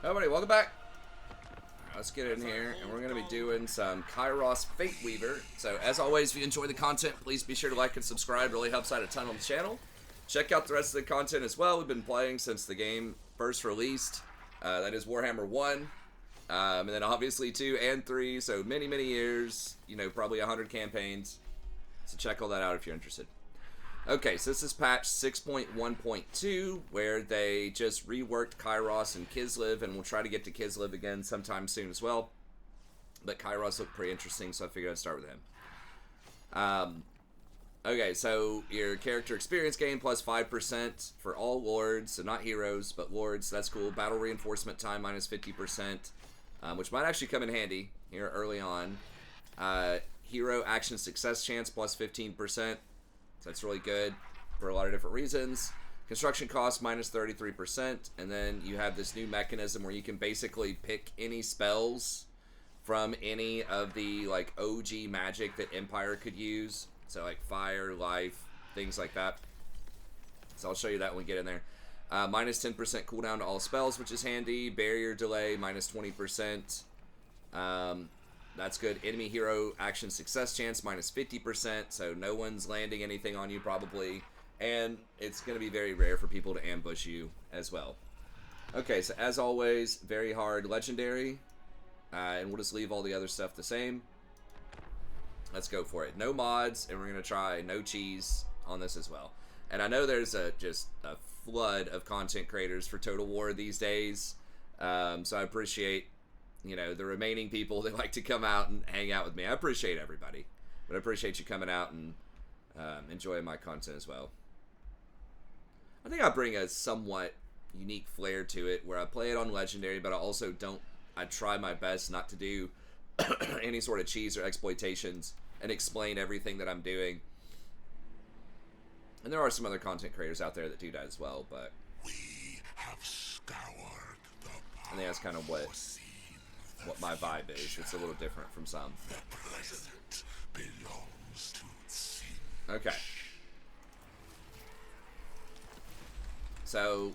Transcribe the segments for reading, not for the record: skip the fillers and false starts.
Everybody, welcome back. Let's get in here, and we're going to be doing some Kairos Fate Weaver. So, as always, if you enjoy the content, please be sure to like and subscribe. It really helps out a ton on the channel. Check out the rest of the content as well. We've been playing since the game first released. That is Warhammer 1. And then obviously 2 and 3. So, many, many years. You know, probably 100 campaigns. So, check all that out if you're interested. Okay, so this is patch 6.1.2, where they just reworked Kairos and Kislev, and we'll try to get to Kislev again sometime soon as well. But Kairos looked pretty interesting, so I figured I'd start with him. Okay, so your character experience gain plus 5% for all lords, so not heroes, but lords, that's cool. Battle reinforcement time minus 50%, which might actually come in handy here early on. Hero action success chance plus 15%. So that's really good for a lot of different reasons. Construction cost minus 33%. And then you have this new mechanism where you can basically pick any spells from any of the like OG magic that Empire could use. So like fire, life, things like that. So I'll show you that when we get in there. Minus 10% cooldown to all spells, which is handy. Barrier delay minus 20%. That's good. Enemy hero action success chance minus 50%, so no one's landing anything on you probably. And it's going to be very rare for people to ambush you as well. Okay, so as always, very hard legendary. And we'll just leave all the other stuff the same. Let's go for it. No mods, and we're going to try no cheese on this as well. And I know there's just a flood of content creators for Total War these days. So I appreciate, you know, the remaining people that like to come out and hang out with me. I appreciate everybody, but I appreciate you coming out and enjoying my content as well. I think I bring a somewhat unique flair to it where I play it on Legendary, but I also I try my best not to do any sort of cheese or exploitations and explain everything that I'm doing. And there are some other content creators out there that do that as well, but we have scoured the I think that's kind of what my vibe is. It's a little different from some. The president belongs to Tzeentch. Okay. So,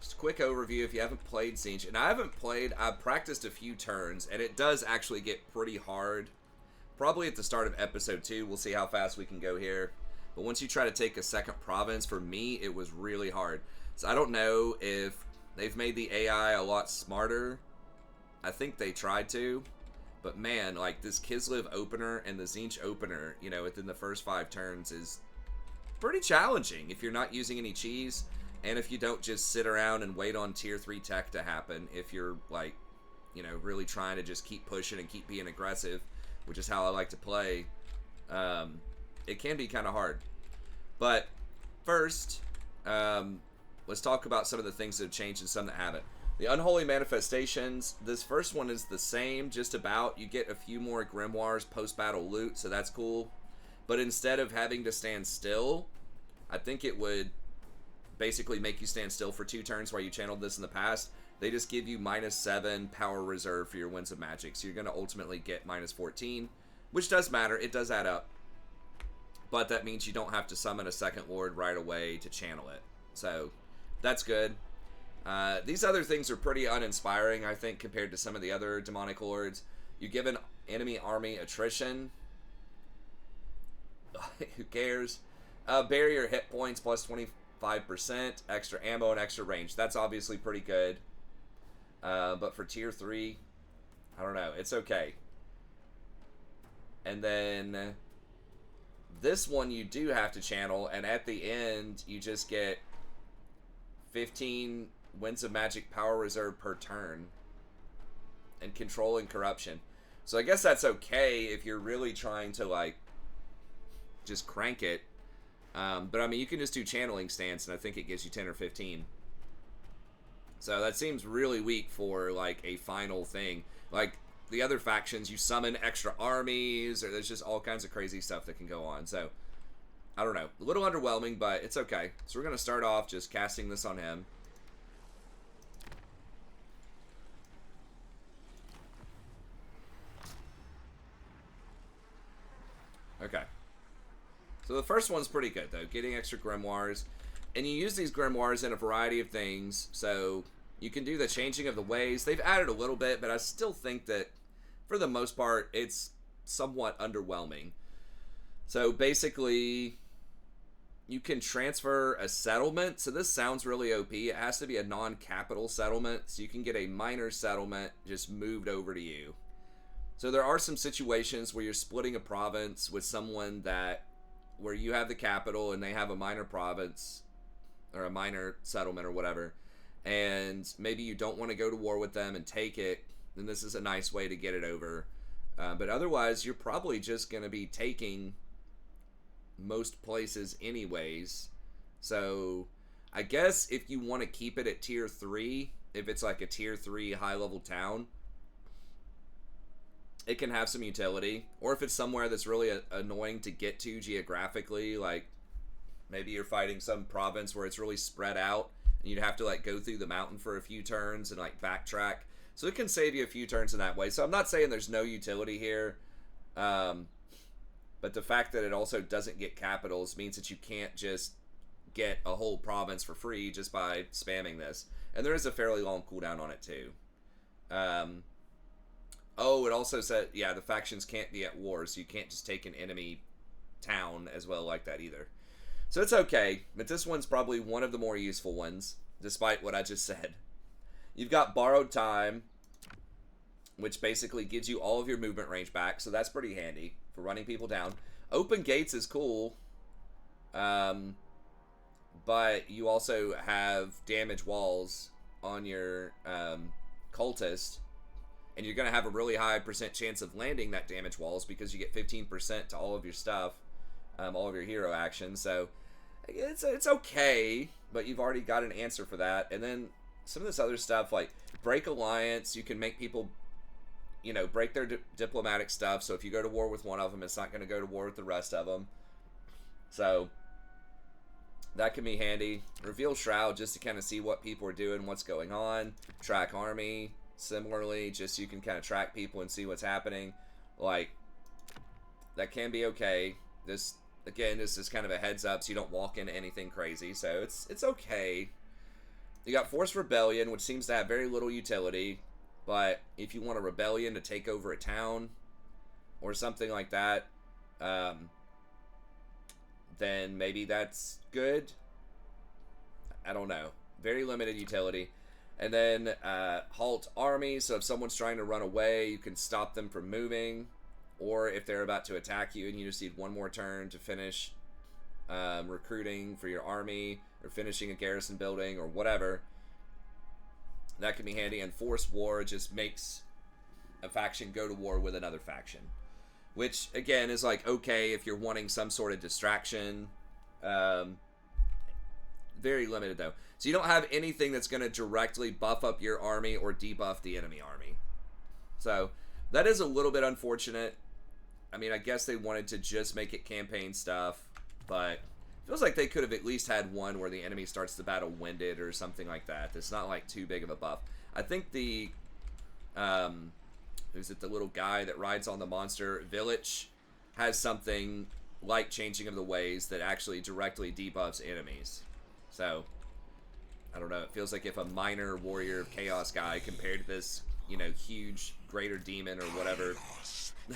just a quick overview if you haven't played Tzeentch. And I've practiced a few turns, and it does actually get pretty hard. Probably at the start of episode 2, we'll see how fast we can go here. But once you try to take a second province, for me, it was really hard. So I don't know if they've made the AI a lot smarter. I think they tried to, but man, like this Kislev opener and the Tzeentch opener, you know, within the first 5 turns is pretty challenging if you're not using any cheese, and if you don't just sit around and wait on tier 3 tech to happen. If you're like, you know, really trying to just keep pushing and keep being aggressive, which is how I like to play, it can be kind of hard. But first, let's talk about some of the things that have changed and some that haven't. The Unholy Manifestations, this first one is the same, just about. You get a few more grimoires post-battle loot, so that's cool. But instead of having to stand still, I think it would basically make you stand still for 2 turns while you channeled this in the past. They just give you minus 7 power reserve for your Winds of Magic, so you're going to ultimately get minus 14, which does matter. It does add up. But that means you don't have to summon a second Lord right away to channel it. So, that's good. These other things are pretty uninspiring, I think, compared to some of the other demonic lords. You give an enemy army attrition. Who cares? Barrier hit points plus 25%, extra ammo and extra range. That's obviously pretty good. But for tier 3, I don't know. It's okay. And then this one you do have to channel, and at the end you just get 15 Winds of Magic power reserve per turn, and control and corruption. So I guess that's okay if you're really trying to like just crank it. But I mean, you can just do channeling stance, and I think it gives you 10 or 15. So that seems really weak for like a final thing. Like the other factions, you summon extra armies, or there's just all kinds of crazy stuff that can go on. So I don't know, a little underwhelming, but it's okay. So we're gonna start off just casting this on him. Okay. So the first one's pretty good, though. Getting extra grimoires. And you use these grimoires in a variety of things. So You can do the changing of the ways. They've added a little bit, but I still think that for the most part, it's somewhat underwhelming. So basically, you can transfer a settlement. So this sounds really OP. It has to be a non-capital settlement. So you can get a minor settlement just moved over to you. So there are some situations where you're splitting a province with someone where you have the capital and they have a minor province or a minor settlement or whatever. And maybe you don't want to go to war with them and take it. Then this is a nice way to get it over. But otherwise, you're probably just going to be taking most places anyways. So I guess if you want to keep it at tier 3, if it's like a tier 3 high level town, it can have some utility. Or if it's somewhere that's really annoying to get to geographically, like maybe you're fighting some province where it's really spread out and you'd have to like go through the mountain for a few turns and like backtrack. So it can save you a few turns in that way. So I'm not saying there's no utility here. But the fact that it also doesn't get capitals means that you can't just get a whole province for free just by spamming this. And there is a fairly long cooldown on it too. Oh, it also said, yeah, the factions can't be at war, so you can't just take an enemy town as well like that either. So it's okay, but this one's probably one of the more useful ones, despite what I just said. You've got Borrowed Time, which basically gives you all of your movement range back, so that's pretty handy for running people down. Open Gates is cool, but you also have damage walls on your cultist, and you're going to have a really high % chance of landing that damage walls because you get 15% to all of your stuff, all of your hero actions. So it's okay, but you've already got an answer for that. And then some of this other stuff like Break Alliance, you can make people, you know, break their diplomatic stuff. So if you go to war with one of them, it's not going to go to war with the rest of them. So that can be handy. Reveal Shroud just to kind of see what people are doing, what's going on. Track Army, similarly, just so you can kind of track people and see what's happening. Like, that can be okay. This, again, this is kind of a heads up so you don't walk into anything crazy. So it's okay. You got Forced Rebellion, which seems to have very little utility. But if you want a rebellion to take over a town or something like that, then maybe that's good. I don't know. Very limited utility. And then Halt Army, so if someone's trying to run away, you can stop them from moving. Or if they're about to attack you and you just need one more turn to finish recruiting for your army or finishing a garrison building or whatever. That can be handy. And Forced War just makes a faction go to war with another faction, which again is like okay if you're wanting some sort of distraction. Very limited though, so you don't have anything that's going to directly buff up your army or debuff the enemy army. So that is a little bit unfortunate. I mean, I guess they wanted to just make it campaign stuff, but feels like they could have at least had one where the enemy starts the battle winded or something like that. It's not like too big of a buff. I think the who's it, the little guy that rides on the monster, Village, has something like Changing of the Ways that actually directly debuffs enemies. So I don't know, it feels like if a minor warrior of chaos guy compared to this, you know, huge greater demon or whatever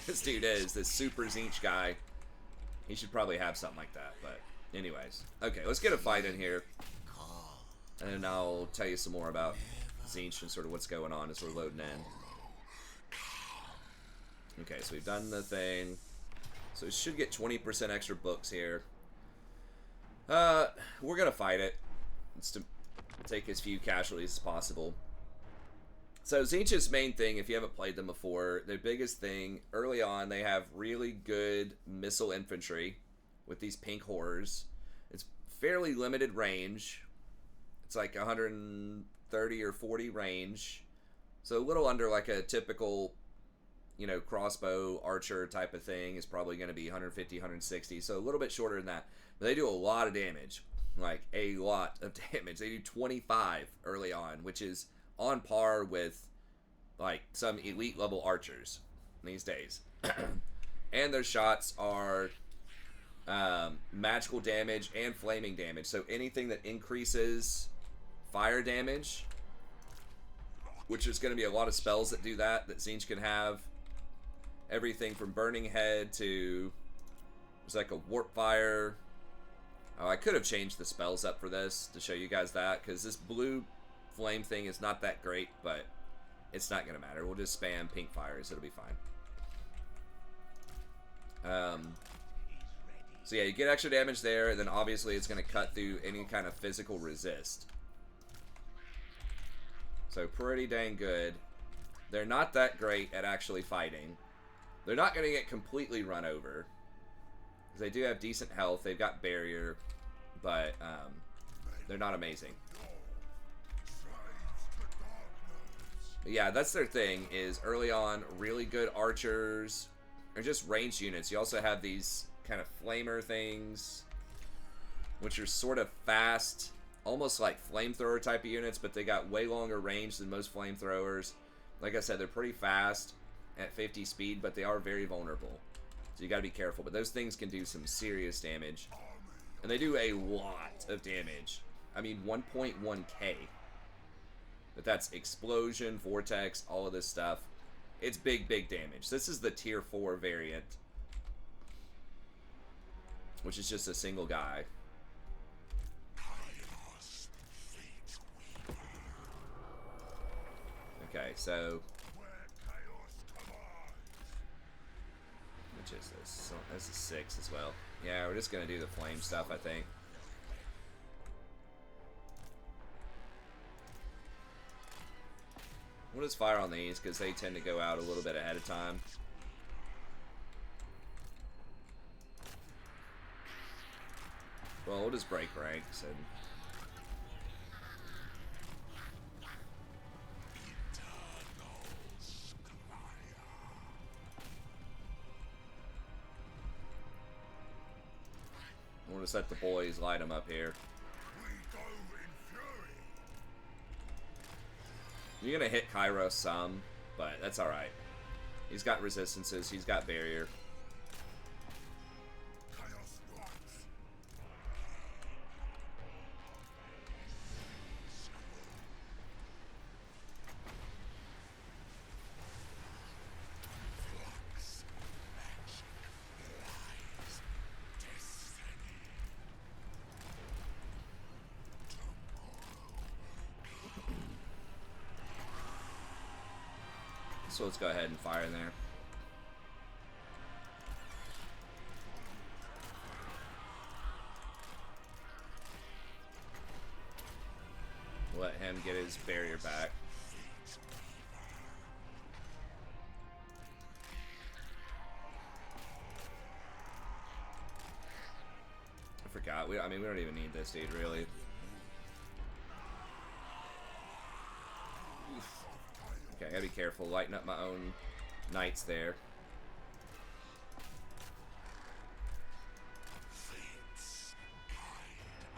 this dude is, this super Tzeentch guy, he should probably have something like that. But anyways, okay, let's get a fight in here, and then I'll tell you some more about Tzeentch and sort of what's going on as we're loading in. Okay, so we've done the thing. So we should get 20% extra books here. We're gonna fight it. It's to take as few casualties as possible. So Tzeentch's main thing, if you haven't played them before, their biggest thing, early on, they have really good missile infantry with these pink horrors. It's fairly limited range. It's like 130 or 40 range. So a little under like a typical, you know, crossbow archer type of thing is probably going to be 150, 160. So a little bit shorter than that. But they do a lot of damage. Like a lot of damage. They do 25 early on, which is on par with like some elite level archers these days. And their shots are magical damage and flaming damage. So anything that increases fire damage which there's going to be a lot of spells that do that Tzeentch can have. Everything from Burning Head to... There's like a Warp Fire. Oh, I could have changed the spells up for this to show you guys that, because this blue flame thing is not that great, but it's not going to matter. We'll just spam pink fires. It'll be fine. So yeah, you get extra damage there, and then obviously it's going to cut through any kind of physical resist. So pretty dang good. They're not that great at actually fighting. They're not going to get completely run over. Because they do have decent health. They've got barrier. But they're not amazing. But yeah, that's their thing, is early on, really good archers. Or just ranged units. You also have these kind of flamer things, which are sort of fast, almost like flamethrower type of units, but they got way longer range than most flamethrowers. Like I said, they're pretty fast at 50 speed, but they are very vulnerable, so you got to be careful. But those things can do some serious damage, and they do a lot of damage. I mean, 1.1k, but that's explosion, vortex, all of this stuff. It's big damage. This is the tier 4 variant, which is just a single guy. Kairos, fate weaver. Okay, so Where chaos collides. which is this? So this is 6 as well. Yeah, we're just gonna do the flame stuff, I think. We'll just fire on these because they tend to go out a little bit ahead of time. Well, we'll just break ranks and... We'll just let the boys light them up here. We go in fury. You're gonna hit Kairos some, but that's alright. He's got resistances, he's got barrier. Chaos rocks. Flux. Magic. Lies. Destiny. So let's go ahead and fire in there. Let him get his barrier back. I forgot. I mean, we don't even need this dude, really. Okay, I gotta be careful. Lighten up my own knights there. Fates guide us.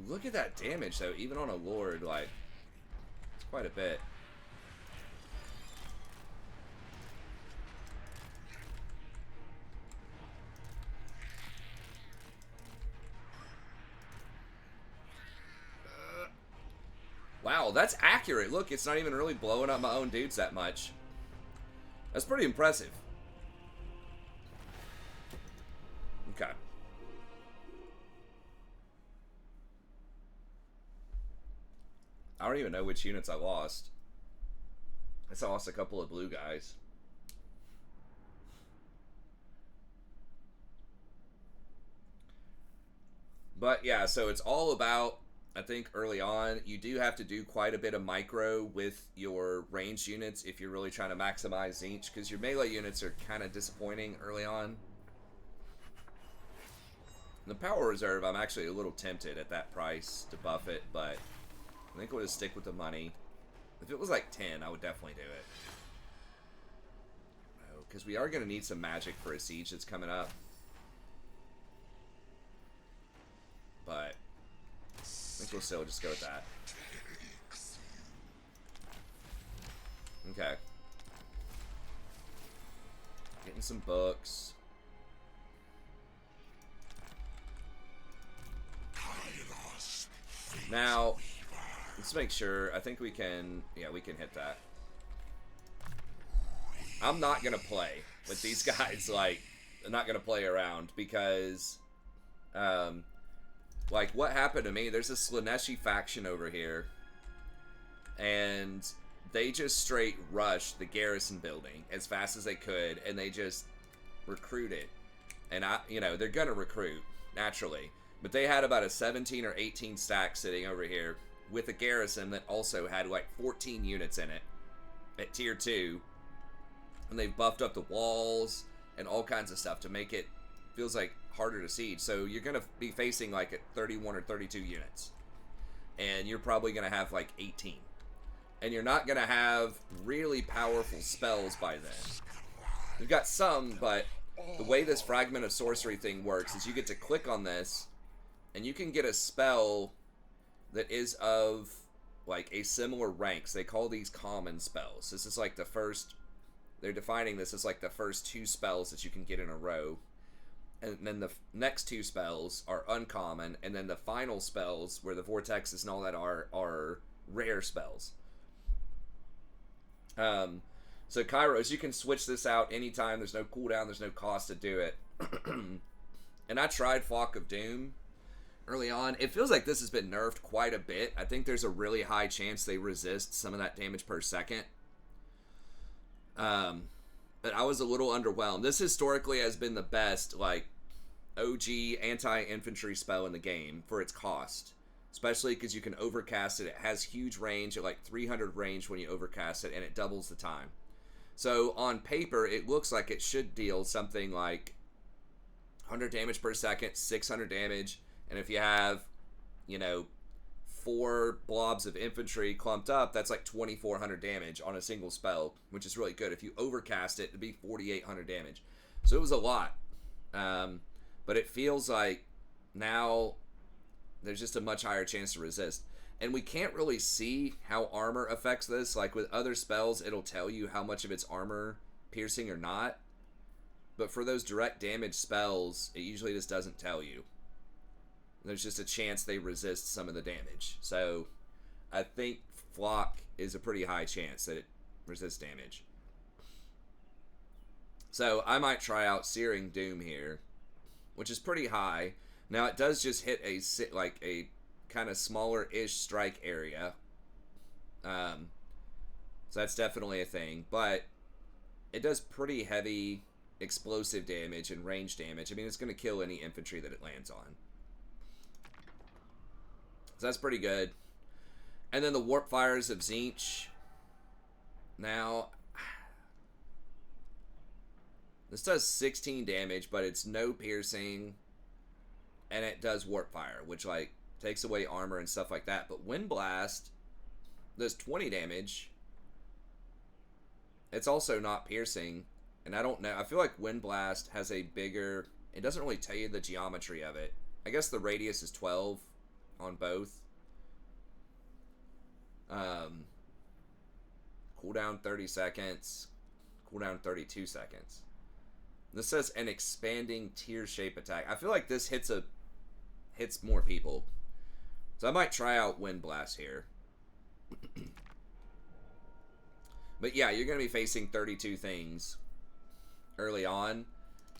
Look at that damage, though. Even on a Lord, like, it's quite a bit. Wow, that's accurate. Look, it's not even really blowing up my own dudes that much. That's pretty impressive. Okay. I don't even know which units I lost. I guess I lost a couple of blue guys. But yeah, so it's all about, I think early on, you do have to do quite a bit of micro with your ranged units if you're really trying to maximize Tzeentch, because your melee units are kind of disappointing early on. The Power Reserve, I'm actually a little tempted at that price to buff it, but I think we'll just stick with the money. If it was like 10, I would definitely do it. Because we are going to need some magic for a siege that's coming up. But I think we'll still just go with that. Okay. Getting some books. Kairos. Now, let's make sure. I think we can... Yeah, we can hit that. I'm not going to play with these guys. Like, I'm not going to play around because... like, what happened to me? There's a Slaneshi faction over here. And they just straight rushed the garrison building as fast as they could. And they just recruited. And, you know, they're going to recruit, naturally. But they had about a 17 or 18 stack sitting over here with a garrison that also had, like, 14 units in it at tier 2. And they've buffed up the walls and all kinds of stuff to make it, feels like, harder to siege. So you're going to be facing like at 31 or 32 units. And you're probably going to have like 18. And you're not going to have really powerful spells by then. You've got some, but the way this fragment of sorcery thing works is you get to click on this and you can get a spell that is of like a similar rank. So they call these common spells. This is like the first... They're defining this as like the first 2 spells that you can get in a row. And then the next 2 spells are uncommon. And then the final spells, where the vortexes and all that are rare spells. So Kairos, you can switch this out anytime. There's no cooldown. There's no cost to do it. And I tried Flock of Doom early on. It feels like this has been nerfed quite a bit. I think there's a really high chance they resist some of that damage per second. But I was a little underwhelmed. This historically has been the best, like, OG anti-infantry spell in the game for its cost. Especially because you can overcast it. It has huge range at like 300 range when you overcast it, and it doubles the time. So on paper, it looks like it should deal something like 100 damage per second, 600 damage, and if you have, you know, 4 blobs of infantry clumped up, that's like 2,400 damage on a single spell, which is really good. If you overcast it, it'd be 4,800 damage. So it was a lot. But it feels like now there's just a much higher chance to resist. And we can't really see how armor affects this. Like with other spells, it'll tell you how much of it's armor piercing or not. But for those direct damage spells, it usually just doesn't tell you. There's just a chance they resist some of the damage. So I think Flock is a pretty high chance that it resists damage. So I might try out Searing Doom here, which is pretty high. Now it does just hit a kind of smaller-ish strike area. So that's definitely a thing. But it does pretty heavy explosive damage and range damage. I mean, it's going to kill any infantry that it lands on. So that's pretty good. And then the Warp Fires of Tzeentch. Now, this does 16 damage, but it's no piercing. And it does Warp Fire, which, like, takes away armor and stuff like that. But Wind Blast does 20 damage. It's also not piercing. And I don't know. I feel like Wind Blast has a bigger... It doesn't really tell you the geometry of it. I guess the radius is 12 on both. Cooldown 30 seconds. Cooldown 32 seconds. This says an expanding tier shape attack. I feel like this hits more people. So I might try out Wind Blast here. But yeah, you're going to be facing 32 things early on.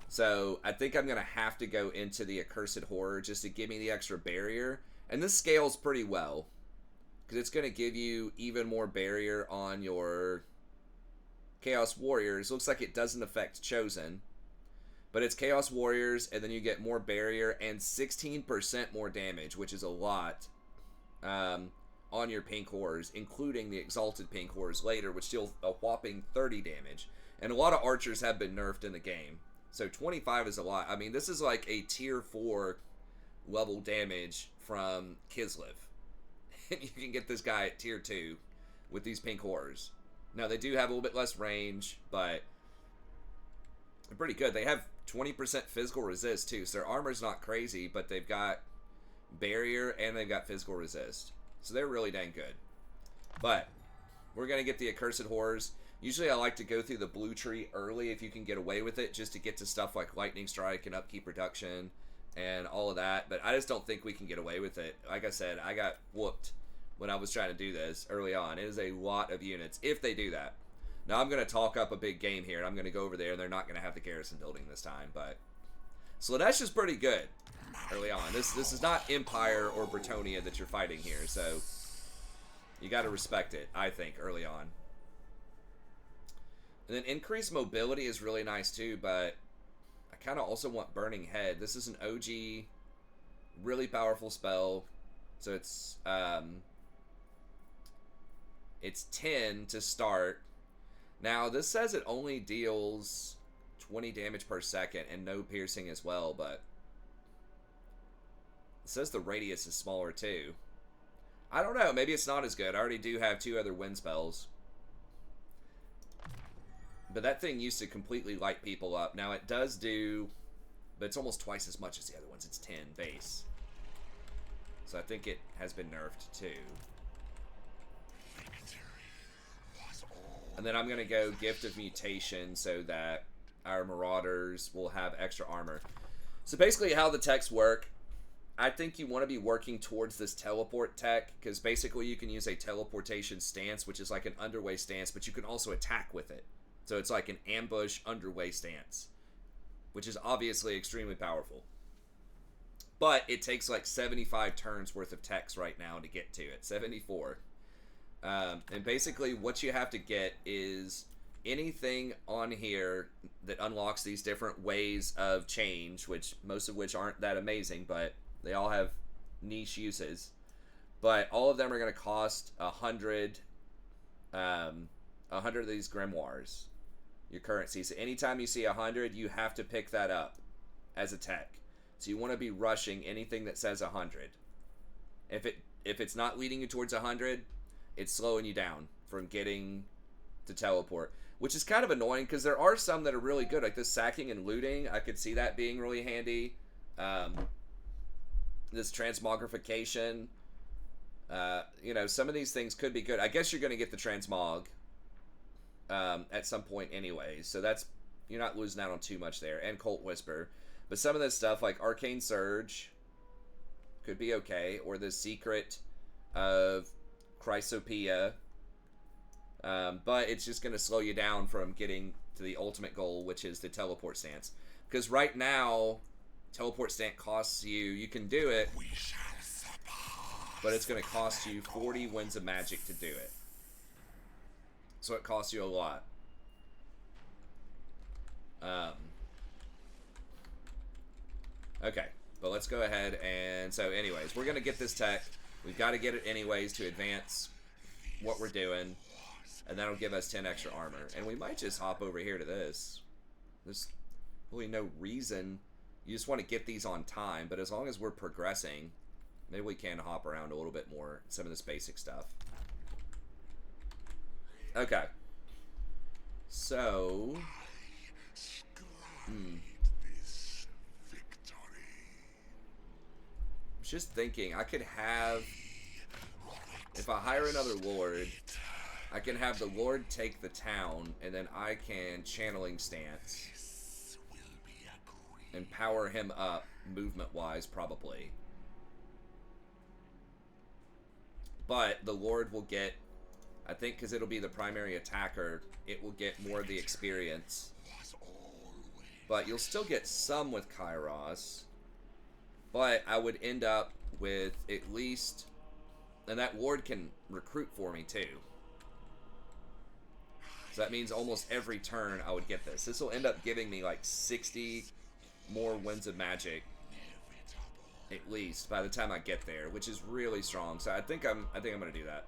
So I think I'm going to have to go into the Accursed Horror just to give me the extra barrier. And this scales pretty well, because it's going to give you even more barrier on your Chaos Warriors. Looks like it doesn't affect Chosen. But it's Chaos Warriors, and then you get more barrier and 16% more damage, which is a lot, on your Pink Horrors, including the Exalted Pink Horrors later, which deal a whopping 30 damage. And a lot of archers have been nerfed in the game. So 25 is a lot. I mean, this is like a tier 4 level damage from Kislev. And you can get this guy at tier 2 with these pink horrors. Now, they do have a little bit less range, but they're pretty good. They have 20% physical resist, too, so their armor's not crazy, but they've got barrier and they've got physical resist. So they're really dang good. But we're going to get the accursed horrors. Usually I like to go through the blue tree early if you can get away with it, just to get to stuff like lightning strike and upkeep reduction and all of that. But I just don't think we can get away with it. Like I said, I got whooped when I was trying to do this early on. It is a lot of units if they do that. Now I'm going to talk up a big game here, and I'm going to go over there, and they're not going to have the garrison building this time. But Slaanesh is pretty good early on. This is not Empire or Bretonia that you're fighting here, so you got to respect it, I think, early on. And then increased mobility is really nice too, but I kind of also want Burning Head. This is an OG, really powerful spell. So it's 10 to start. Now this says it only deals 20 damage per second and no piercing as well, but it says the radius is smaller too. I don't know, maybe it's not as good. I already do have 2 other wind spells. But that thing used to completely light people up. Now it does do, but it's almost twice as much as the other ones. It's 10 base. So I think it has been nerfed too. And then I'm going to go Gift of Mutation so that our Marauders will have extra armor. So basically how the techs work, I think you want to be working towards this teleport tech, because basically you can use a teleportation stance, which is like an underway stance, but you can also attack with it. So it's like an ambush underway stance, which is obviously extremely powerful. But it takes like 75 turns worth of techs right now to get to it. 74. And basically what you have to get is anything on here that unlocks these different ways of change, which most of which aren't that amazing, but they all have niche uses. But all of them are going to cost 100 of these grimoires, your currency. So anytime you see 100, you have to pick that up as a tech. So you want to be rushing anything that says 100. If it's not leading you towards 100, it's slowing you down from getting to teleport, which is kind of annoying because there are some that are really good, like this sacking and looting. I could see that being really handy. This transmogrification, you know, some of these things could be good. I guess you're going to get the transmog at some point anyway, so that's, you're not losing out on too much there. And Cult Whisper, but some of this stuff like Arcane Surge could be okay, or the Secret of Chrysopia, but it's just going to slow you down from getting to the ultimate goal, which is the teleport stance. Because right now, teleport stance costs you can do it, but it's going to cost you 40 winds of magic to do it. So it costs you a lot. Okay, but let's go ahead and, so anyways, we're going to get this tech. We've got to get it anyways to advance what we're doing, and that'll give us 10 extra armor. And we might just hop over here to this. There's really no reason. You just want to get these on time, but as long as we're progressing, maybe we can hop around a little bit more, some of this basic stuff. Okay. So... just thinking, I could have, if I hire another lord, I can have the lord take the town, and then I can channeling stance and power him up movement wise, probably. But the lord will get, I think because it'll be the primary attacker, it will get more of the experience. But you'll still get some with Kairos. But I would end up with at least, and that ward can recruit for me too. So that means almost every turn I would get this. This will end up giving me like 60 more winds of magic, at least by the time I get there, which is really strong. So I think I'm gonna do that.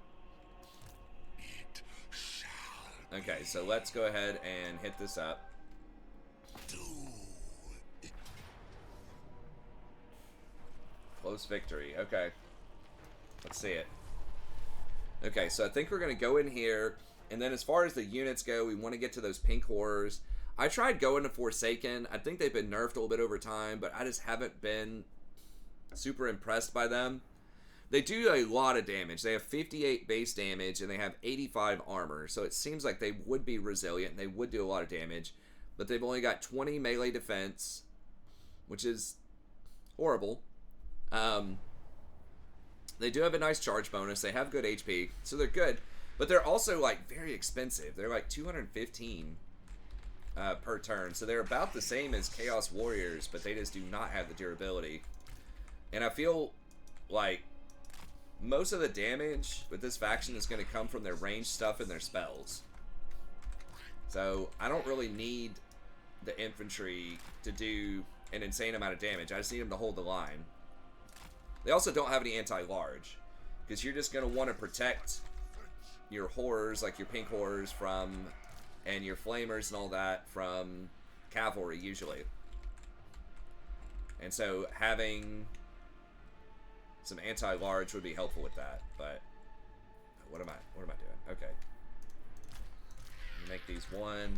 Okay, so let's go ahead and hit this up. Close victory. Okay. Let's see it. Okay, so I think we're going to go in here, and then as far as the units go, we want to get to those pink horrors. I tried going to Forsaken. I think they've been nerfed a little bit over time, but I just haven't been super impressed by them. They do a lot of damage. They have 58 base damage, and they have 85 armor, so it seems like they would be resilient, and they would do a lot of damage, but they've only got 20 melee defense, which is horrible. They do have a nice charge bonus. They have good HP, so they're good. But they're also, like, very expensive. They're, like, 215 per turn. So they're about the same as Chaos Warriors, but they just do not have the durability. And I feel like most of the damage with this faction is going to come from their ranged stuff and their spells. So I don't really need the infantry to do an insane amount of damage. I just need them to hold the line. They also don't have any anti-large, because you're just going to want to protect your horrors, like your pink horrors, from, and your flamers and all that, from cavalry, usually. And so having some anti-large would be helpful with that, but what am I doing? Okay. Make these one.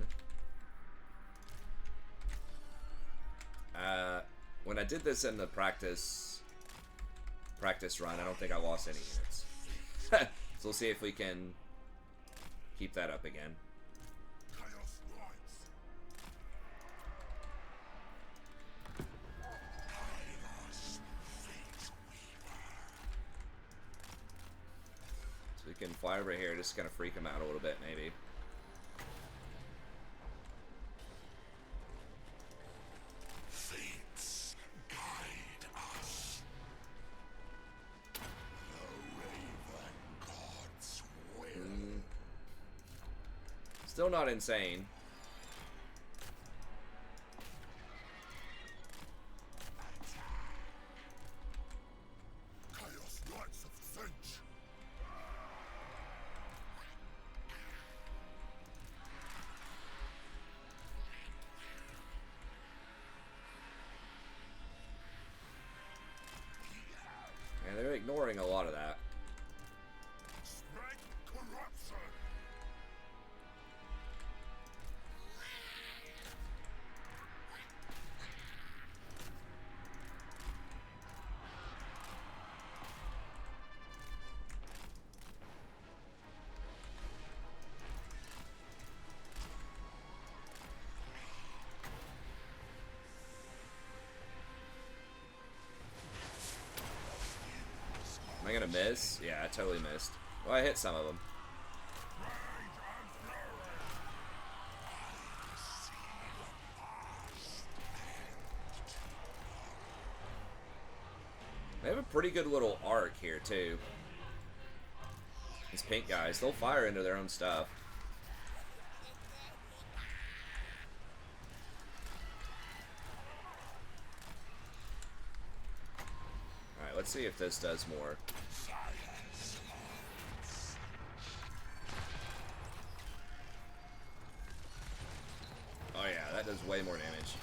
When I did this in the practice run, I don't think I lost any units. So we'll see if we can keep that up again. Kairos rise. Kairos, fate weaver. So we can fly over here, just kind of freak them out a little bit, maybe. Fates guide us. The Raven God's will. Still not insane. Chaos Knights of Tzeentch. And they're ignoring a lot of that. Spread corruption. Am I gonna miss? Yeah, I totally missed. Well, I hit some of them. They have a pretty good little arc here, too. These pink guys, they'll fire into their own stuff. Alright, let's see if this does more. Oh yeah, that does way more damage.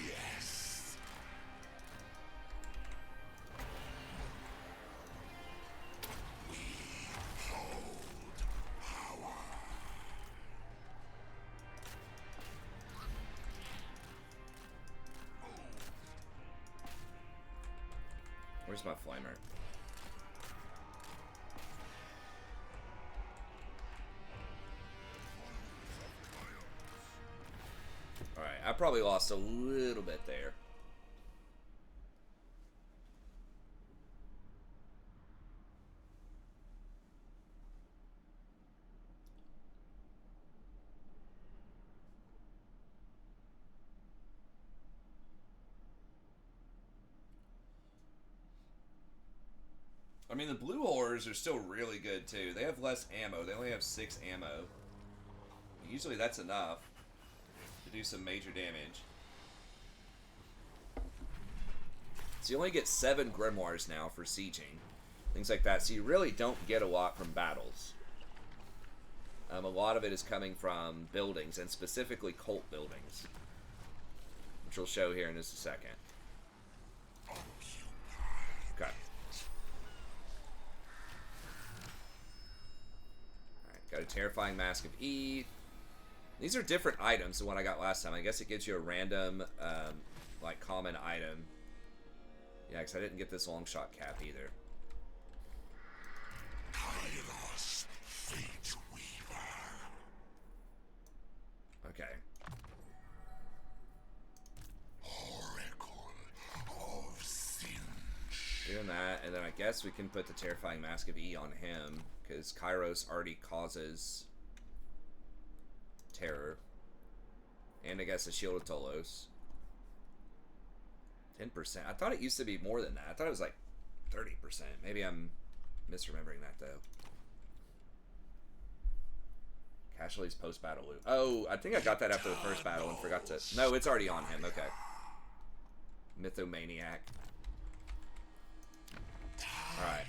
Yes. We hold power. Where's my flamer? Alright, I probably lost a little bit there. I mean, the blue horrors are still really good, too. They have less ammo. They only have 6 ammo. Usually that's enough to do some major damage. So you only get 7 grimoires now for sieging. Things like that. So you really don't get a lot from battles. A lot of it is coming from buildings, and specifically cult buildings. Which we'll show here in just a second. Okay. Terrifying Mask of E. These are different items than what I got last time. I guess it gives you a random, like, common item. Yeah, because I didn't get this long shot cap either. Kairos, Fate Weaver. Okay. Oracle of Tzeentch. Doing that, and then I guess we can put the Terrifying Mask of E on him, because Kairos already causes terror. And I guess a Shield of Tolos. 10%. I thought it used to be more than that. I thought it was like 30%. Maybe I'm misremembering that, though. Casualties post-battle loot. Oh, I think I got that after the first battle and forgot to... No, it's already on him. Okay. Mythomaniac. Alright.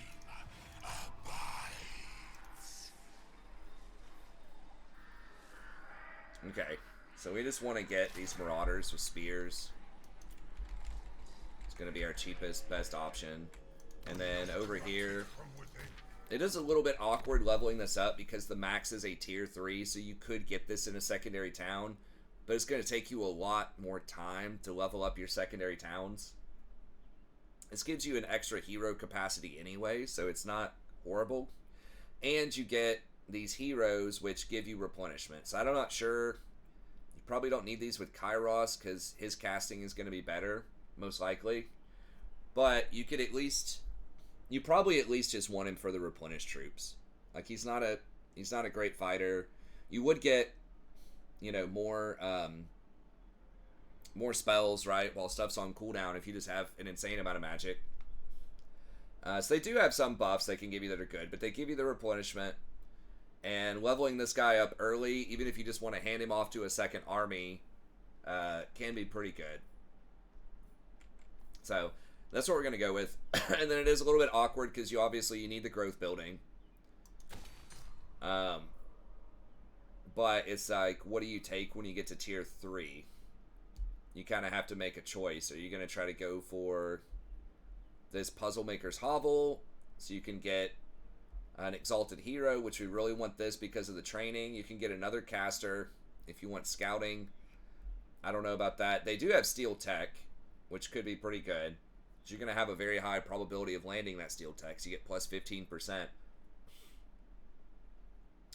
Okay. So we just want to get these Marauders with spears. It's going to be our cheapest, best option. And then over here... It is a little bit awkward leveling this up because the max is a tier 3, so you could get this in a secondary town, but it's going to take you a lot more time to level up your secondary towns. This gives you an extra hero capacity anyway, so it's not horrible. And you get these heroes which give you replenishment. So I'm not sure. You probably don't need these with Kairos because his casting is going to be better, most likely. But you could at least... You probably at least just want him for the replenished troops. Like, he's not a great fighter. You would get, you know, more spells, right, while stuff's on cooldown if you just have an insane amount of magic. So they do have some buffs they can give you that are good, but they give you the replenishment. And leveling this guy up early, even if you just want to hand him off to a second army, can be pretty good. So... That's what we're going to go with. And then it is a little bit awkward because you need the growth building. But it's like, what do you take when you get to tier 3? You kind of have to make a choice. Are you going to try to go for this Puzzle Maker's Hovel so you can get an Exalted Hero, which we really want this because of the training. You can get another caster if you want scouting. I don't know about that. They do have Steel Tech, which could be pretty good. You're going to have a very high probability of landing that Steel Tech, so you get plus 15%.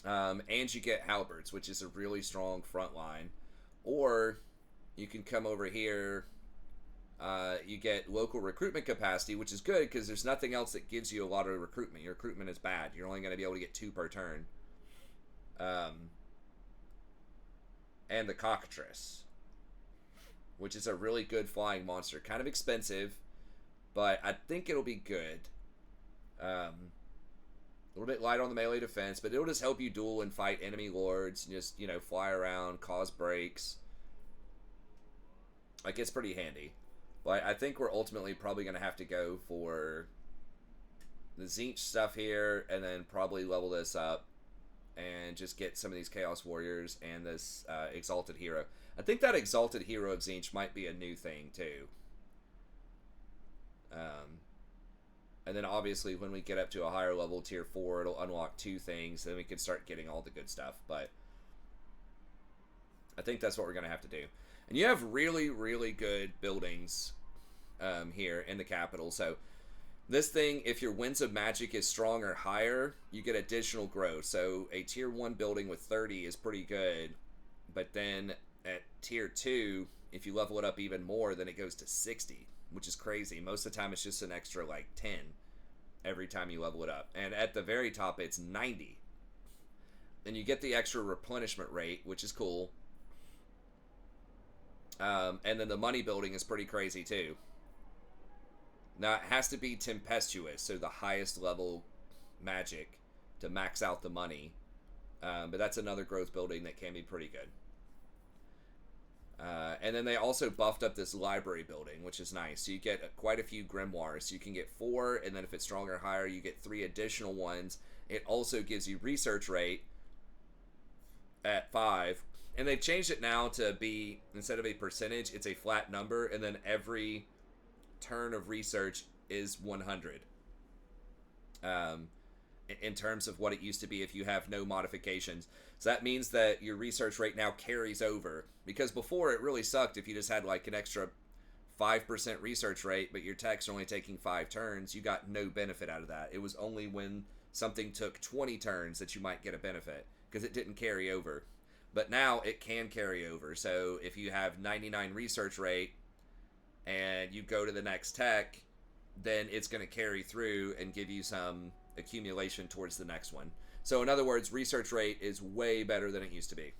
And you get Halberds, which is a really strong front line. Or you can come over here, you get local recruitment capacity, which is good because there's nothing else that gives you a lot of recruitment. Your recruitment is bad. You're only going to be able to get 2 per turn. And the Cockatrice, which is a really good flying monster. Kind of expensive. But I think it'll be good. A little bit light on the melee defense, but it'll just help you duel and fight enemy lords and just, you know, fly around, cause breaks. Like, it's pretty handy. But I think we're ultimately probably going to have to go for the Tzeentch stuff here and then probably level this up and just get some of these Chaos Warriors and this Exalted Hero. I think that Exalted Hero of Tzeentch might be a new thing, too. And then obviously when we get up to a higher level, tier 4, it'll unlock 2 things, then we can start getting all the good stuff. But I think that's what we're going to have to do. And you have really, really good buildings here in the capital. So this thing, if your Winds of Magic is strong or higher, you get additional growth. So a tier 1 building with 30 is pretty good. But then at tier 2, if you level it up even more, then it goes to 60. Which is crazy. Most of the time, it's just an extra, like, 10 every time you level it up. And at the very top, it's 90. Then you get the extra replenishment rate, which is cool. And then the money building is pretty crazy, too. Now, it has to be Tempestuous, so the highest level magic to max out the money. But that's another growth building that can be pretty good. And then they also buffed up this library building, which is nice. So you get quite a few grimoires. So you can get 4, and then if it's stronger or higher, you get 3 additional ones. It also gives you research rate at 5. And they've changed it now to be, instead of a percentage, it's a flat number, and then every turn of research is 100. And in terms of what it used to be if you have no modifications. So that means that your research rate now carries over, because before it really sucked if you just had like an extra 5% research rate, but your tech's only taking 5 turns. You got no benefit out of that. It was only when something took 20 turns that you might get a benefit, because it didn't carry over. But now it can carry over. So if you have 99 research rate and you go to the next tech, then it's going to carry through and give you some accumulation towards the next one. So in other words, research rate is way better than it used to be.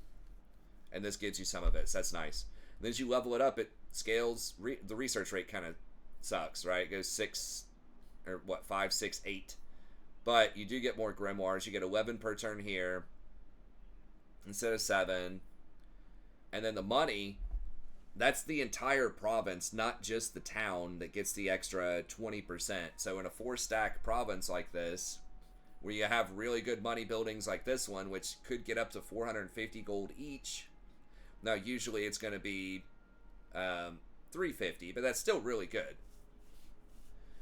And this gives you some of it, so that's nice. And as you level it up, it scales. The research rate kind of sucks, right? It goes 6, or what, 5, 6, 8. But you do get more grimoires. You get 11 per turn here instead of 7. And then the money, that's the entire province, not just the town, that gets the extra 20%. So in a 4-stack province like this, where you have really good money buildings like this one, which could get up to 450 gold each. Now, usually it's going to be 350, but that's still really good.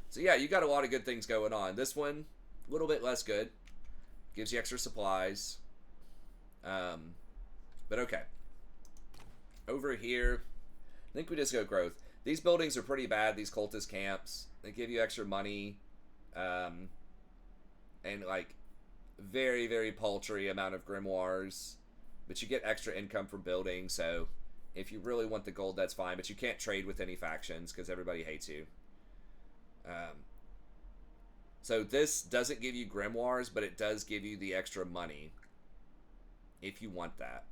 So yeah, you got a lot of good things going on. This one, a little bit less good. Gives you extra supplies. But okay. Over here, I think we just go growth. These buildings are pretty bad, these cultist camps. They give you extra money. And like very, very paltry amount of grimoires. But you get extra income from building, so if you really want the gold, that's fine. But you can't trade with any factions because everybody hates you. So this doesn't give you grimoires, but it does give you the extra money if you want that.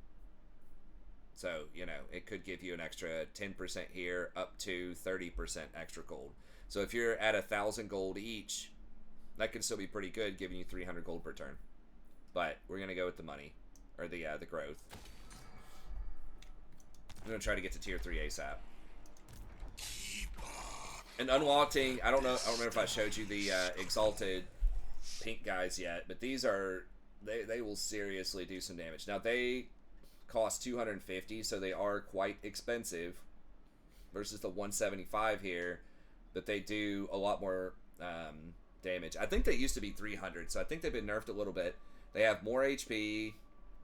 So, you know, it could give you an extra 10% here, up to 30% extra gold. So if you're at 1,000 gold each, that can still be pretty good, giving you 300 gold per turn. But we're going to go with the money, or the growth. I'm going to try to get to tier 3 ASAP. And unlocking, I don't know if I showed you the exalted pink guys yet, but these are, they will seriously do some damage. Now they cost 250, so they are quite expensive versus the 175 here, but they do a lot more damage. I think they used to be 300, so I think they've been nerfed a little bit. They have more HP,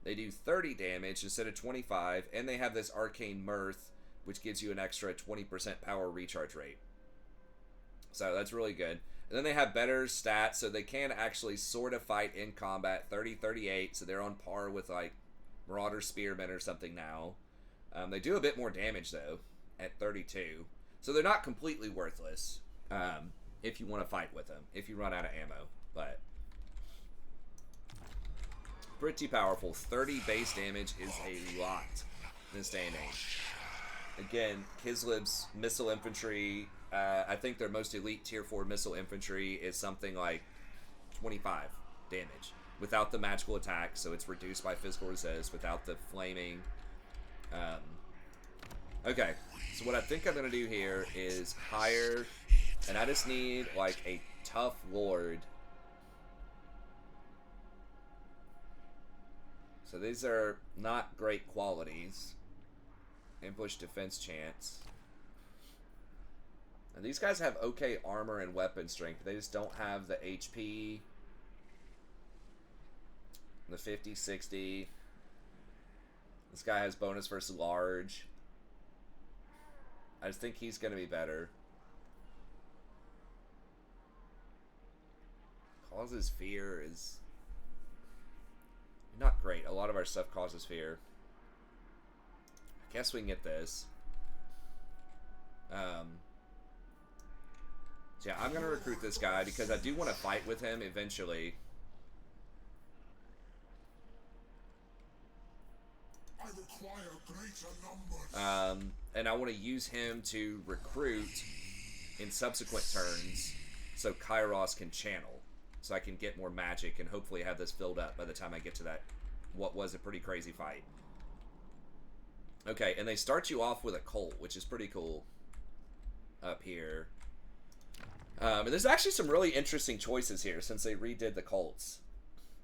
they do 30 damage instead of 25, and they have this arcane mirth, which gives you an extra 20% power recharge rate. So that's really good. And then they have better stats, so they can actually sort of fight in combat. 30-38, so they're on par with like Marauder Spearmen or something now. They do a bit more damage though at 32, so they're not completely worthless if you want to fight with them, if you run out of ammo. But pretty powerful. 30 base damage is a lot in this day and age. Again, Kislev's missile infantry, I think their most elite tier 4 missile infantry is something like 25 damage without the magical attack, so it's reduced by physical resist without the flaming. Okay, so what I think I'm going to do here is hire, and I just need like a tough lord. So these are not great qualities. Ambush defense chance. And these guys have okay armor and weapon strength. They just don't have the HP. The 50, 60. This guy has bonus versus large. I just think he's going to be better. Causes fear is not great. A lot of our stuff causes fear. I guess we can get this. So yeah, I'm going to recruit this guy because I do want to fight with him eventually. I require greater numbers. And I want to use him to recruit in subsequent turns so Kairos can channel. So I can get more magic and hopefully have this filled up by the time I get to that, what was a pretty crazy fight. Okay, and they start you off with a cult, which is pretty cool up here. And there's actually some really interesting choices here since they redid the cults.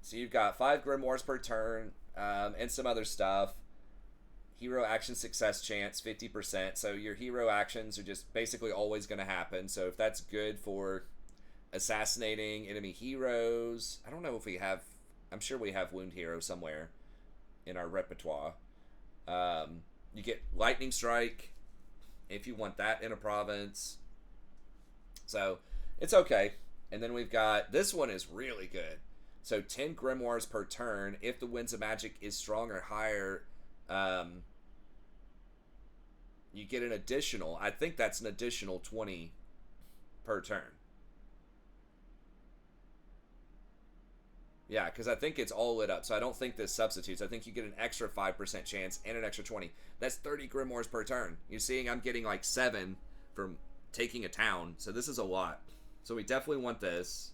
So you've got 5 grimoires per turn and some other stuff. Hero action success chance, 50%. So your hero actions are just basically always going to happen. So if that's good for assassinating enemy heroes. I don't know if we have. I'm sure we have wound hero somewhere in our repertoire. You get lightning strike if you want that in a province. So it's okay. And then we've got, this one is really good. So 10 grimoires per turn. If the Winds of Magic is strong or higher, you get an additional, I think that's an additional 20 per turn. Yeah, because I think it's all lit up, so I don't think this substitutes. I think you get an extra 5% chance and an extra 20. That's 30 grimoires per turn. You're seeing I'm getting like 7 from taking a town, so this is a lot. So we definitely want this.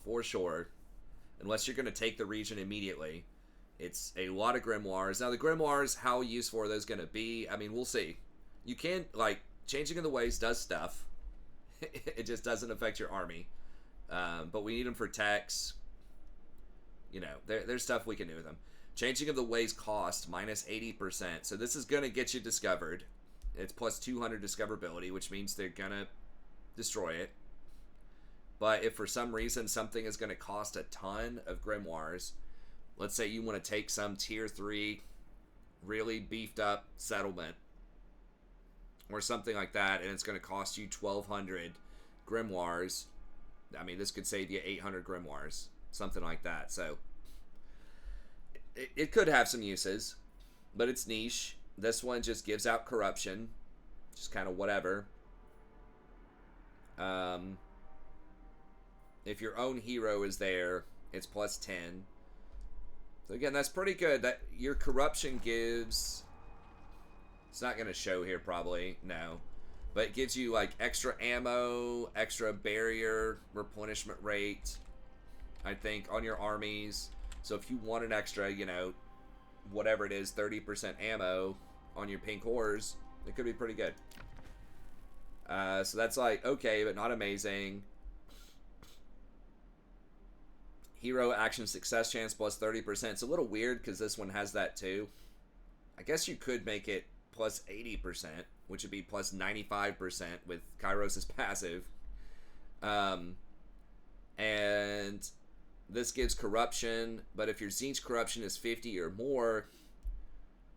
For sure. Unless you're going to take the region immediately. It's a lot of grimoires. Now the grimoires, how useful are those going to be? I mean, we'll see. You can, like, changing of the ways does stuff. It just doesn't affect your army. But we need them for techs. You know, there's stuff we can do with them. Changing of the ways cost minus 80%. So this is going to get you discovered. It's plus 200 discoverability, which means they're going to destroy it. But if for some reason something is going to cost a ton of grimoires, let's say you want to take some tier 3 really beefed up settlement or something like that, and it's going to cost you 1,200 grimoires. I mean, this could save you 800 grimoires, something like that. So it could have some uses, but it's niche. This one just gives out corruption, just kind of whatever. If your own hero is there, it's plus 10. So again, that's pretty good. That your corruption gives, it's not going to show here probably, no. But it gives you like extra ammo, extra barrier replenishment rate, I think, on your armies. So if you want an extra, you know, whatever it is, 30% ammo on your pink horrors, it could be pretty good. So that's like, okay, but not amazing. Hero action success chance plus 30%. It's a little weird because this one has that too. I guess you could make it plus 80%, which would be plus 95% with Kairos' passive. And this gives corruption, but if your Tzeentch corruption is 50 or more,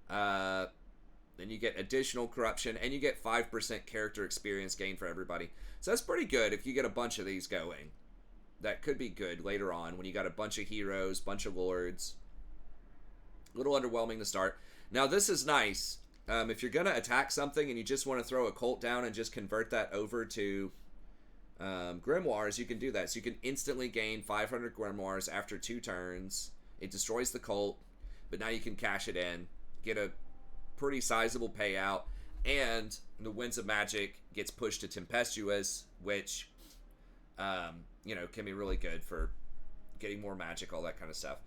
then you get additional corruption, and you get 5% character experience gain for everybody. So that's pretty good if you get a bunch of these going. That could be good later on when you got a bunch of heroes, bunch of lords. A little underwhelming to start. Now this is nice. If you're going to attack something and you just want to throw a cult down and just convert that over to grimoires, you can do that. So you can instantly gain 500 grimoires after 2 turns. It destroys the cult, but now you can cash it in, get a pretty sizable payout, and the Winds of Magic gets pushed to Tempestuous, which, you know, can be really good for getting more magic, all that kind of stuff.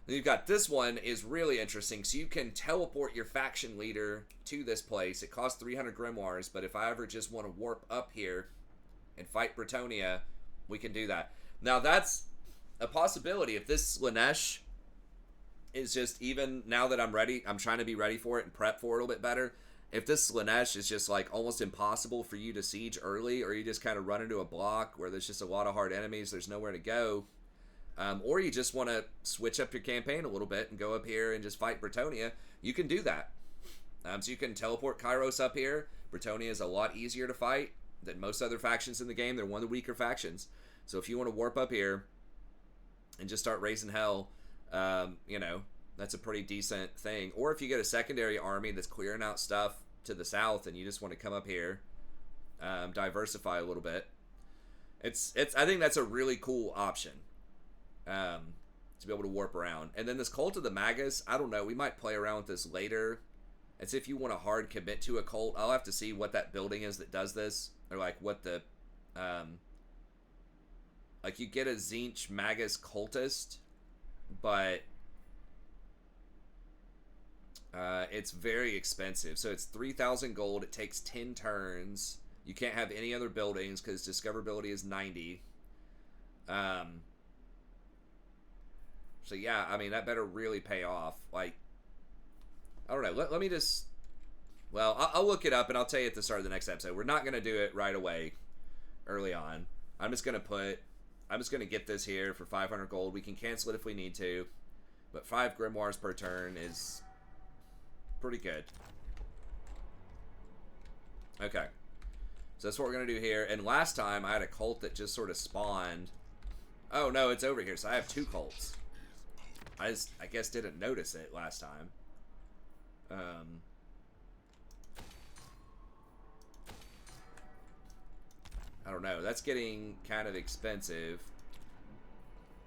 Then you've got this one is really interesting. So you can teleport your faction leader to this place. It costs 300 grimoires, but if I ever just want to warp up here and fight Bretonnia, we can do that. Now that's a possibility. If this Slanesh is just, even now that I'm ready, I'm trying to be ready for it and prep for it a little bit better. If this Slanesh is just like almost impossible for you to siege early, or you just kind of run into a block where there's just a lot of hard enemies, there's nowhere to go, or you just want to switch up your campaign a little bit and go up here and just fight Bretonnia, you can do that. So you can teleport Kairos up here. Bretonnia is a lot easier to fight than most other factions in the game. They're one of the weaker factions. So if you want to warp up here and just start raising hell, you know, that's a pretty decent thing. Or if you get a secondary army that's clearing out stuff to the south and you just want to come up here, diversify a little bit. I think that's a really cool option, to be able to warp around. And then this Cult of the Magus, I don't know, we might play around with this later. It's if you want to hard commit to a cult. I'll have to see what that building is that does this, or like what the, like you get a Tzeentch Magus cultist, but it's very expensive. So it's 3,000 gold. It takes 10 turns. You can't have any other buildings because discoverability is 90. So yeah, I mean, that better really pay off. Like, I don't know. Let me just, well, I'll look it up and I'll tell you at the start of the next episode. We're not going to do it right away. early on. I'm just going to get this here for 500 gold. We can cancel it if we need to. But 5 grimoires per turn is pretty good. Okay. So that's what we're going to do here. And last time I had a cult that just sort of spawned. Oh, no, it's over here. So I have 2 cults. I guess didn't notice it last time. I don't know. That's getting kind of expensive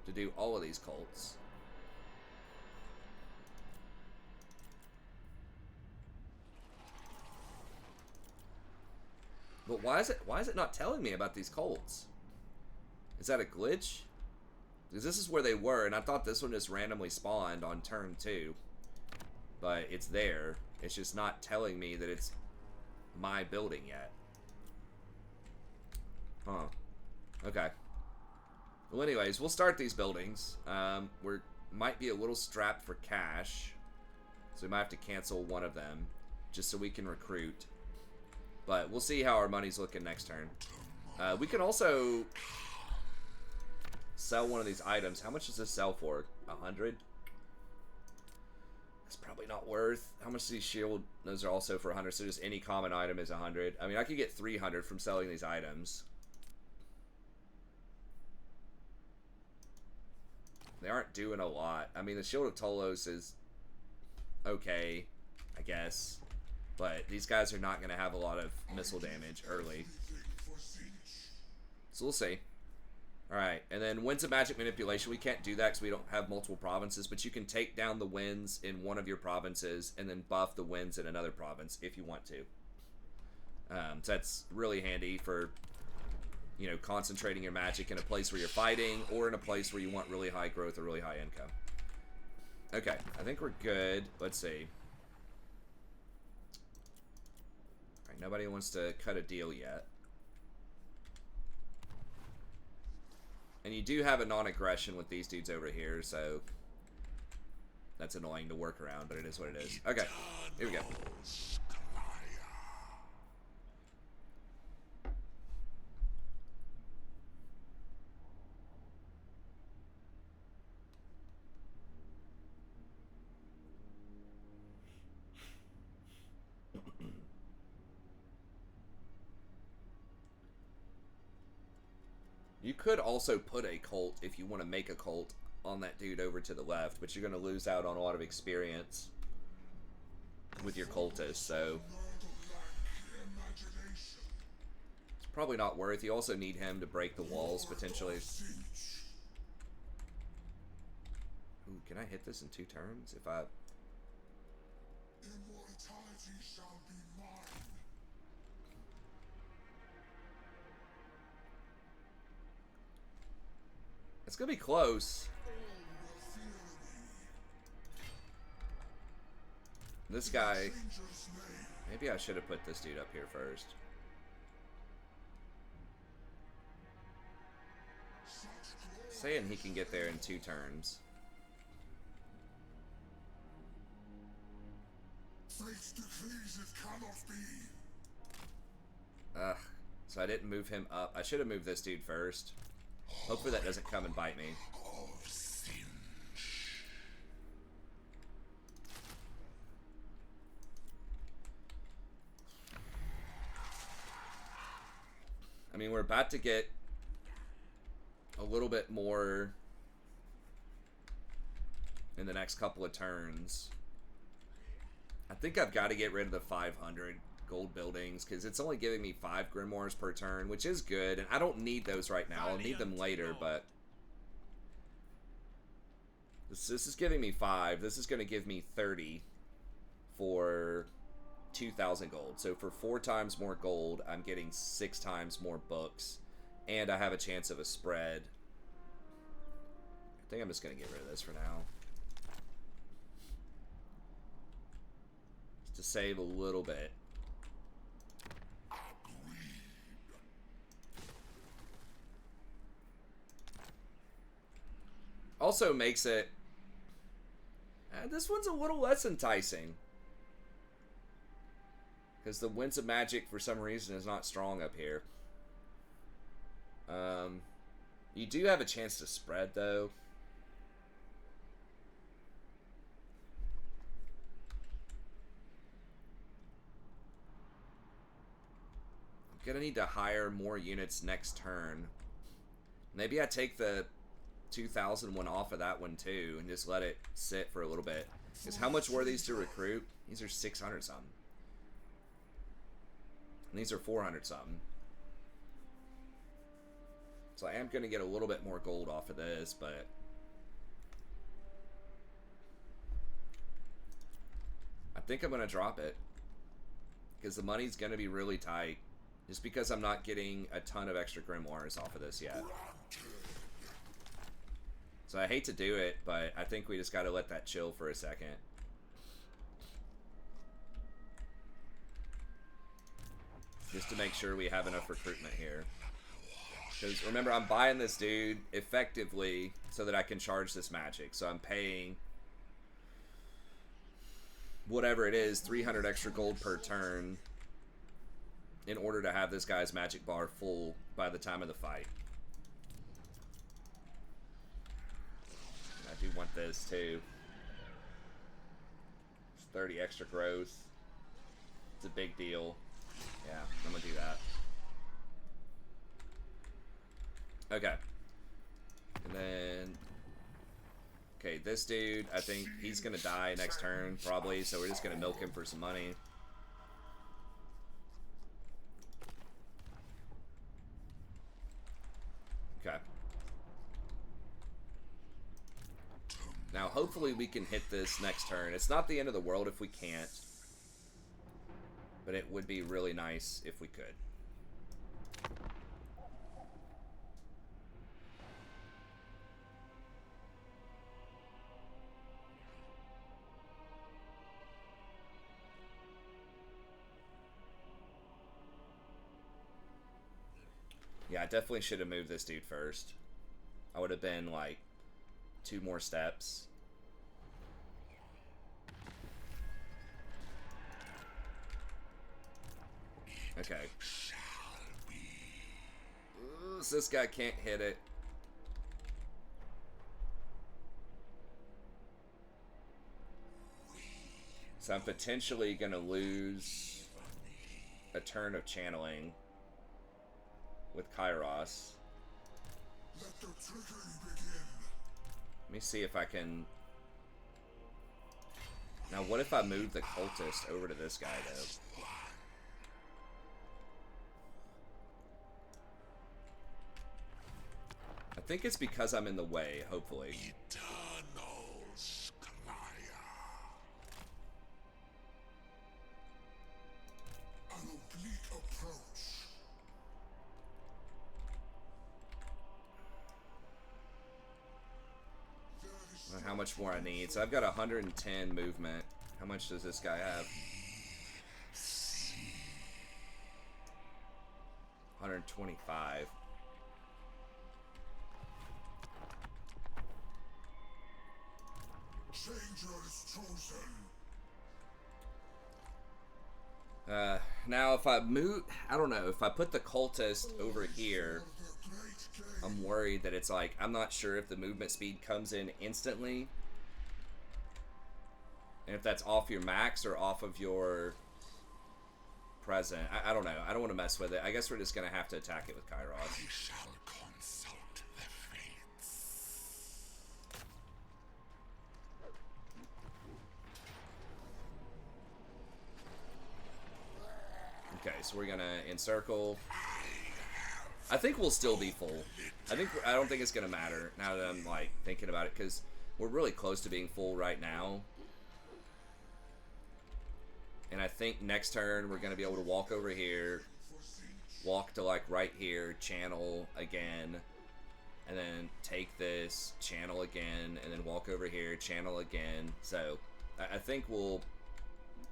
to do all of these cults. But why is it not telling me about these cults? Is that a glitch? Because this is where they were, and I thought this one just randomly spawned on turn 2. But it's there. It's just not telling me that it's my building yet. Huh. Okay. Well, anyways, we'll start these buildings. We might be a little strapped for cash. So we might have to cancel one of them just so we can recruit. But we'll see how our money's looking next turn. We can also sell one of these items. How much does this sell for? 100? That's probably not worth. How much does these shield? Those are also for 100. So just any common item is 100. I mean, I could get 300 from selling these items. They aren't doing a lot. I mean, the Shield of Tolos is okay, I guess. But these guys are not going to have a lot of missile damage early. So we'll see. Alright, and then Winds of Magic Manipulation. We can't do that because we don't have multiple provinces. But you can take down the winds in one of your provinces and then buff the winds in another province if you want to. So that's really handy for, you know, concentrating your magic in a place where you're fighting or in a place where you want really high growth or really high income. Okay, I think we're good. Let's see. Alright, nobody wants to cut a deal yet. And you do have a non-aggression with these dudes over here, so that's annoying to work around, but it is what it is. Okay, here we go. You could also put a cult, if you want to make a cult, on that dude over to the left, but you're going to lose out on a lot of experience with your cultists, so it's probably not worth. You also need him to break the walls, potentially. Ooh, can I hit this in 2 turns? If I... Immortality shall be mine. It's gonna be close. This guy... Maybe I should have put this dude up here first. Saying he can get there in 2 turns. Fate decrees it cannot be. Ugh. So I didn't move him up. I should have moved this dude first. Hopefully that doesn't come and bite me. I mean, we're about to get a little bit more in the next couple of turns. I think I've got to get rid of the 500 gold buildings because it's only giving me 5 grimoires per turn, which is good, and I don't need those right now. I'll need them later, but this is giving me 5. This is going to give me 30 for 2,000 gold. So for 4 times more gold, I'm getting 6 times more books, and I have a chance of a spread. I think I'm just going to get rid of this for now. Just to save a little bit. Also makes it... this one's a little less enticing. Because the Winds of Magic, for some reason, is not strong up here. You do have a chance to spread, though. I'm gonna need to hire more units next turn. Maybe I take the 2,000 one off of that one, too, and just let it sit for a little bit. Because how much were these to recruit? These are 600 something. And these are 400 something. So I am going to get a little bit more gold off of this, but I think I'm going to drop it. Because the money's going to be really tight. Just because I'm not getting a ton of extra grimoires off of this yet. So I hate to do it, but I think we just got to let that chill for a second. Just to make sure we have enough recruitment here. Because remember, I'm buying this dude effectively so that I can charge this magic. So I'm paying whatever it is, 300 extra gold per turn in order to have this guy's magic bar full by the time of the fight. I do want this too. It's 30 extra growth. It's a big deal. Yeah, I'm gonna do that. Okay. And then... Okay, this dude, I think he's gonna die next turn, probably, so we're just gonna milk him for some money. Okay. Now, hopefully we can hit this next turn. It's not the end of the world if we can't. But it would be really nice if we could. Yeah, I definitely should have moved this dude first. I would have been like 2 more steps. Okay. Ooh, so this guy can't hit it. So I'm potentially going to lose a turn of channeling with Kairos. Let the trickery begin. Let me see if I can... Now, what if I move the cultist over to this guy, though? I think it's because I'm in the way, hopefully. Eternal Scryer. An oblique approach. How much more I need? So I've got 110 movement. How much does this guy have? 125. Danger is chosen. Now if I move, I don't know, if I put the cultist over here, The great game. I'm worried that it's like, I'm not sure if the movement speed comes in instantly. And if that's off your max or off of your present. I don't know. I don't want to mess with it. I guess we're just going to have to attack it with Kairos. I shall consult the fates. Okay, so we're going to encircle. I think we'll still be full. I don't think it's going to matter now that I'm like thinking about it, because we're really close to being full right now. And I think next turn we're going to be able to walk over here, walk to like right here, channel again, and then take this, channel again, and then walk over here, channel again. So I think we'll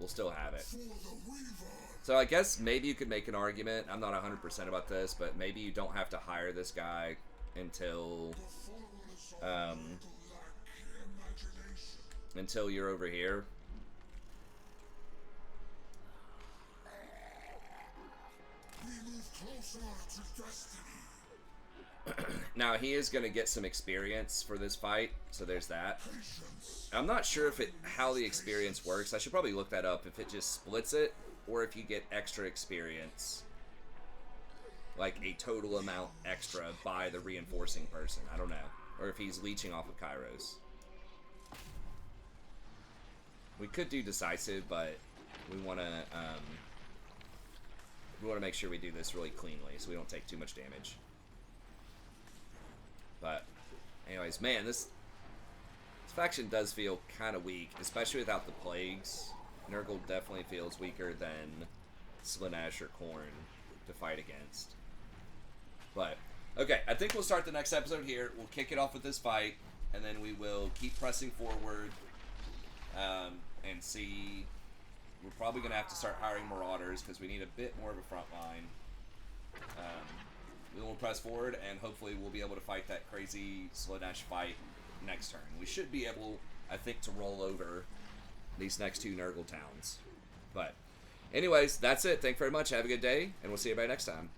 still have it. For the Weaver. So I guess maybe you could make an argument, I'm not 100% about this, but maybe you don't have to hire this guy until until you're over here. We move closer to destiny. Now, he is going to get some experience for this fight, so there's that. Patience. I'm not sure if how the experience works. I should probably look that up, if it just splits it, or if you get extra experience. Like a total amount extra by the reinforcing person. I don't know. Or if he's leeching off of Kairos. We could do decisive, but we want to make sure we do this really cleanly so we don't take too much damage. But anyways, man, this faction does feel kind of weak, especially without the plagues. Nurgle definitely feels weaker than Slaanesh or Khorne to fight against. But okay, I think we'll start the next episode here. We'll kick it off with this fight, and then we will keep pressing forward and see. We're probably going to have to start hiring Marauders because we need a bit more of a front line. We will press forward, and hopefully we'll be able to fight that crazy Slaanesh fight next turn. We should be able, I think, to roll over these next two Nurgle towns. But anyways, that's it. Thank you very much. Have a good day, and we'll see you everybody next time.